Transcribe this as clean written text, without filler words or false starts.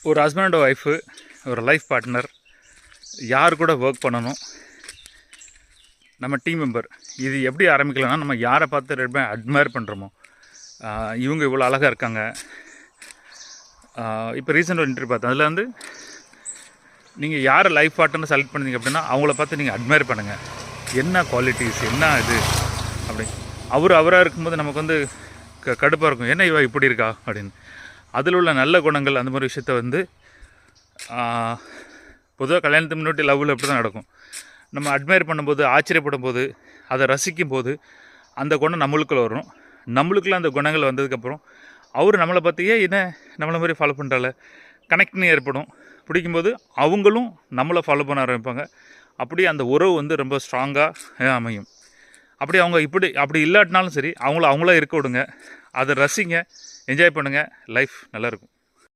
ஒரு husband and wife, ஒரு life partner, யார் கூட ஒர்க் பண்ணணும், நம்ம டீம் மெம்பர், இது எப்படி ஆரம்பிக்கலாம்னா, நம்ம யாரை பார்த்து ரொம்ப அட்மையர் பண்ணுறோமோ, இவங்க இவ்வளோ அழகாக இருக்காங்க. இப்போ ரீசெண்ட் ஒரு இன்டர்வியூ பார்த்தேன். அதில் வந்து நீங்கள் யாரை லைஃப் பார்ட்னர் செலக்ட் பண்ணீங்க அப்படின்னா அவங்கள பார்த்து நீங்கள் அட்மையர் பண்ணுங்கள். என்ன குவாலிட்டிஸ், என்ன இது அப்படி. அவராக இருக்கும்போது நமக்கு வந்து கடுப்பாக இருக்கும், என்ன இவ இப்படி இருக்கா அப்படின்னு. அதில் உள்ள நல்ல குணங்கள், அந்த மாதிரி விஷயத்த வந்து பொதுவாக கல்யாணத்துக்கு முன்னாடி லவ்வில் எப்படி தான் நடக்கும். நம்ம அட்மையர் பண்ணும்போது, ஆச்சரியப்படும் போது, அதை ரசிக்கும் போது அந்த குணம் நம்மளுக்குள்ள வரும். நம்மளுக்குள்ள அந்த குணங்கள் வந்ததுக்கப்புறம் அவர் நம்மளை பற்றியே என்ன நம்மளை மாதிரி ஃபாலோ பண்ணுறால கனெக்ட்னு ஏற்படும். பிடிக்கும்போது அவங்களும் நம்மளை ஃபாலோ பண்ண ஆரம்பிப்பாங்க. அப்படி அந்த உறவு வந்து ரொம்ப ஸ்ட்ராங்காக அமையும். அப்படி அவங்க அப்படி இல்லாட்டினாலும் சரி, அவங்கள அவங்களா இருக்க விடுங்க. அதை ரசிங்க, என்ஜாய் பண்ணுங்கள். லைஃப் நல்லாயிருக்கும்.